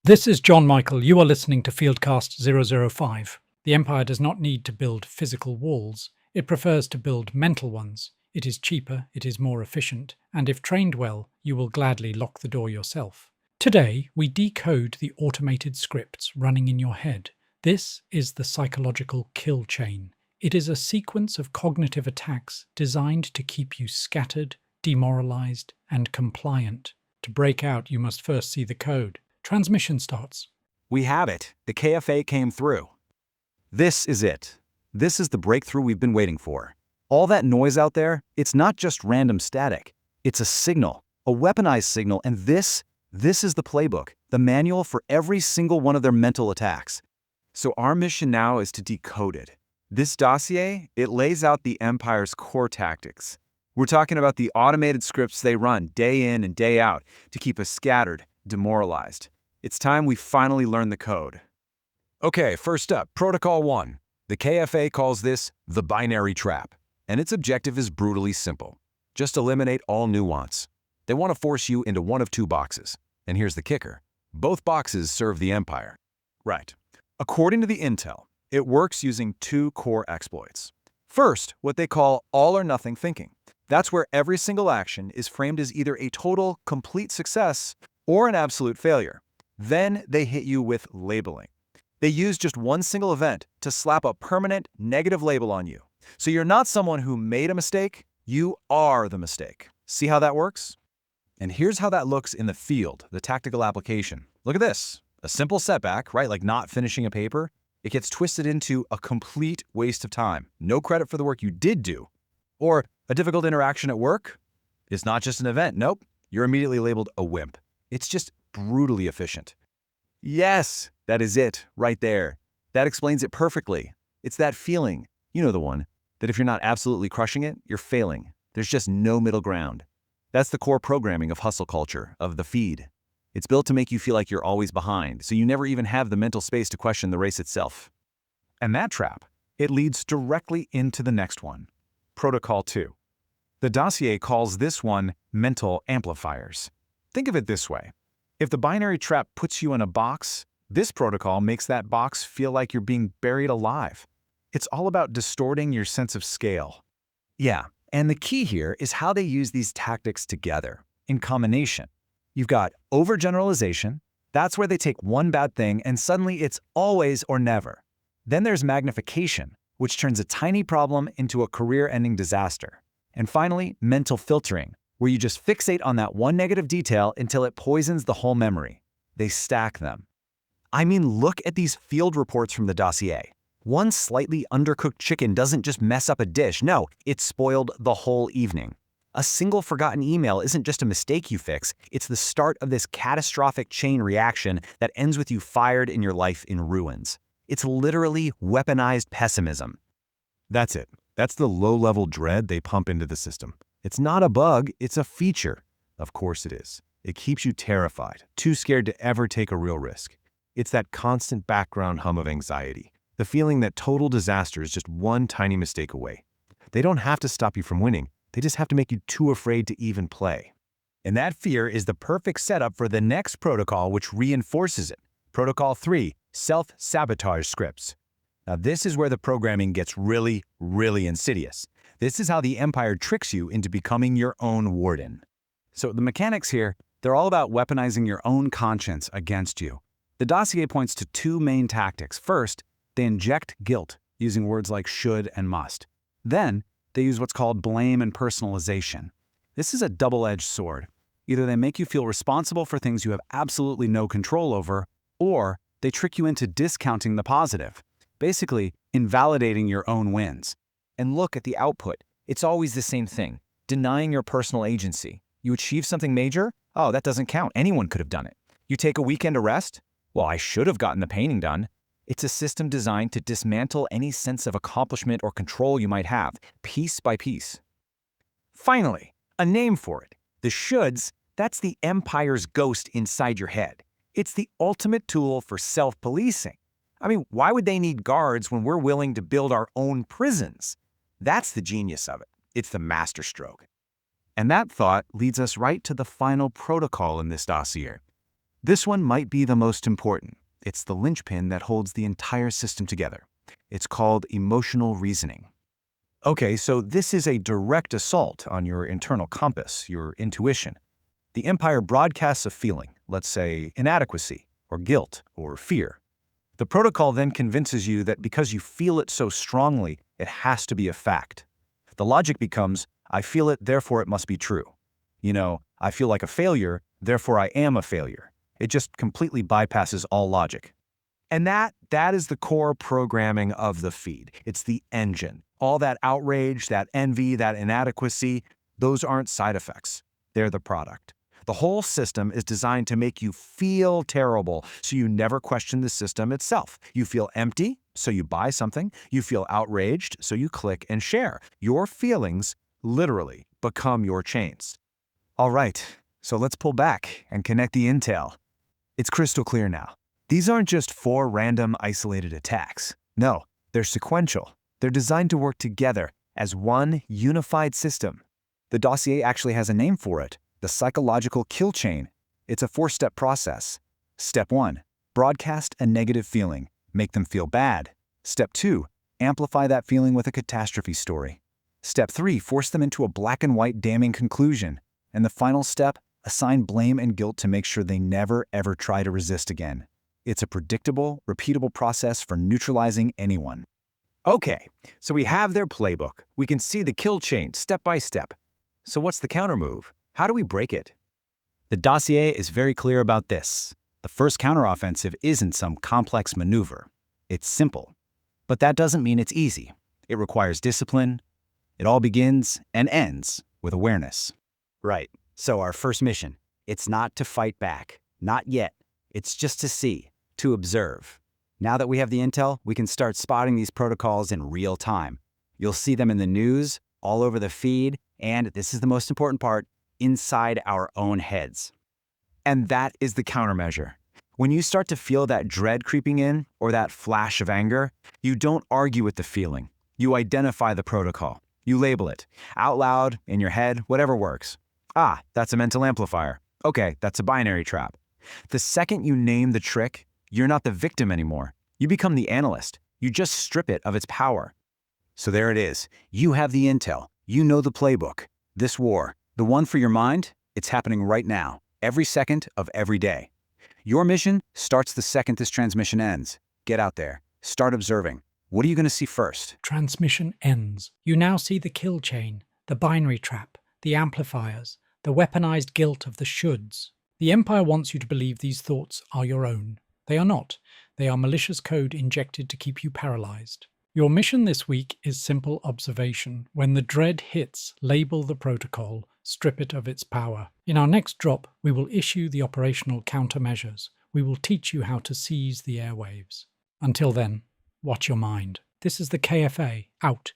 This is John Michael. You are listening to Fieldcast 005. The Empire does not need to build physical walls. It prefers to build mental ones. It is cheaper, it is more efficient, and if trained well, you will gladly lock the door yourself. Today, we decode the automated scripts running in your head. This is the psychological kill chain. It is a sequence of cognitive attacks designed to keep you scattered, demoralized, and compliant. To break out, you must first see the code. Transmission starts. We have it. The KFA came through. This is it. This is the breakthrough we've been waiting for. All that noise out there, it's not just random static. It's a signal, a weaponized signal, and this is the playbook, the manual for every single one of their mental attacks. So our mission now is to decode it. This dossier, it lays out the Empire's core tactics. We're talking about the automated scripts they run day in and day out to keep us scattered, demoralized. It's time we finally learn the code. Okay, first up, Protocol 1. The KFA calls this the binary trap, and its objective is brutally simple. Just eliminate all nuance. They want to force you into one of two boxes. And here's the kicker. Both boxes serve the Empire. Right. According to the intel, it works using two core exploits. First, what they call all-or-nothing thinking. That's where every single action is framed as either a total, complete success or an absolute failure. Then they hit you with labeling. They use just one single event to slap a permanent negative label on you. So you're not someone who made a mistake, you are the mistake. See how that works? And here's how that looks in the field, the tactical application. Look at this. A simple setback, right, like not finishing a paper, it gets twisted into a complete waste of time. No credit for the work you did do. Or a difficult interaction at work, it's not just an event. Nope, you're immediately labeled a wimp. It's just brutally efficient. Yes, that is it, right there. That explains it perfectly. It's that feeling, you know the one, that if you're not absolutely crushing it, you're failing. There's just no middle ground. That's the core programming of hustle culture, of the feed. It's built to make you feel like you're always behind, so you never even have the mental space to question the race itself. And that trap, it leads directly into the next one, Protocol 2. The dossier calls this one mental amplifiers. Think of it this way. If the binary trap puts you in a box, this protocol makes that box feel like you're being buried alive. It's all about distorting your sense of scale. Yeah, and the key here is how they use these tactics together, in combination. You've got overgeneralization. That's where they take one bad thing and suddenly it's always or never. Then there's magnification, which turns a tiny problem into a career-ending disaster. And finally, mental filtering, where you just fixate on that one negative detail until it poisons the whole memory. They stack them. I mean, look at these field reports from the dossier. One slightly undercooked chicken doesn't just mess up a dish. No, it spoiled the whole evening. A single forgotten email isn't just a mistake you fix. It's the start of this catastrophic chain reaction that ends with you fired and your life in ruins. It's literally weaponized pessimism. That's it. That's the low-level dread they pump into the system. It's not a bug, it's a feature. Of course it is. It keeps you terrified, too scared to ever take a real risk. It's that constant background hum of anxiety, the feeling that total disaster is just one tiny mistake away. They don't have to stop you from winning. They just have to make you too afraid to even play. And that fear is the perfect setup for the next protocol, which reinforces it. Protocol 3, self-sabotage scripts. Now this is where the programming gets really, really insidious. This is how the Empire tricks you into becoming your own warden. So the mechanics here, they're all about weaponizing your own conscience against you. The dossier points to two main tactics. First, they inject guilt using words like should and must. Then, they use what's called blame and personalization. This is a double-edged sword. Either they make you feel responsible for things you have absolutely no control over, or they trick you into discounting the positive, basically invalidating your own wins. And look at the output. It's always the same thing, denying your personal agency. You achieve something major? Oh, that doesn't count. Anyone could have done it. You take a weekend to rest? Well, I should have gotten the painting done. It's a system designed to dismantle any sense of accomplishment or control you might have, piece by piece. Finally, a name for it. The shoulds, that's the Empire's ghost inside your head. It's the ultimate tool for self-policing. I mean, why would they need guards when we're willing to build our own prisons? That's the genius of it. It's the masterstroke. And that thought leads us right to the final protocol in this dossier. This one might be the most important. It's the linchpin that holds the entire system together. It's called emotional reasoning. Okay, so this is a direct assault on your internal compass, your intuition. The empire broadcasts a feeling, let's say inadequacy, or guilt, or fear. The protocol then convinces you that because you feel it so strongly, it has to be a fact. The logic becomes, I feel it, therefore it must be true. I feel like a failure, therefore I am a failure. It just completely bypasses all logic. And that is the core programming of the feed. It's the engine. All that outrage, that envy, that inadequacy, those aren't side effects. They're the product. The whole system is designed to make you feel terrible, so you never question the system itself. You feel empty, so you buy something. You feel outraged, so you click and share. Your feelings literally become your chains. All right, so let's pull back and connect the intel. It's crystal clear now. These aren't just 4 random isolated attacks. No, they're sequential. They're designed to work together as one unified system. The dossier actually has a name for it, the psychological kill chain. It's a 4-step process. Step 1, broadcast a negative feeling, make them feel bad. Step 2, amplify that feeling with a catastrophe story. Step 3, force them into a black and white damning conclusion. And the final step, assign blame and guilt to make sure they never ever try to resist again. It's a predictable, repeatable process for neutralizing anyone. Okay, so we have their playbook. We can see the kill chain step by step. So what's the countermove? How do we break it? The dossier is very clear about this. The first counteroffensive isn't some complex maneuver. It's simple. But that doesn't mean it's easy. It requires discipline. It all begins and ends with awareness. Right. So our first mission, it's not to fight back. Not yet. It's just to see, to observe. Now that we have the intel, we can start spotting these protocols in real time. You'll see them in the news, all over the feed, and this is the most important part, inside our own heads. And that is the countermeasure. When you start to feel that dread creeping in, or that flash of anger, you don't argue with the feeling. You identify the protocol. You label it. Out loud, in your head, whatever works. Ah, that's a mental amplifier. Okay, that's a binary trap. The second you name the trick, you're not the victim anymore. You become the analyst. You just strip it of its power. So there it is. You have the intel. You know the playbook. This war, the one for your mind, it's happening right now, every second of every day. Your mission starts the second this transmission ends. Get out there. Start observing. What are you going to see first? Transmission ends. You now see the kill chain, the binary trap, the amplifiers, the weaponized guilt of the shoulds. The Empire wants you to believe these thoughts are your own. They are not. They are malicious code injected to keep you paralyzed. Your mission this week is simple observation. When the dread hits, label the protocol, strip it of its power. In our next drop, we will issue the operational countermeasures. We will teach you how to seize the airwaves. Until then, watch your mind. This is the KFA, out.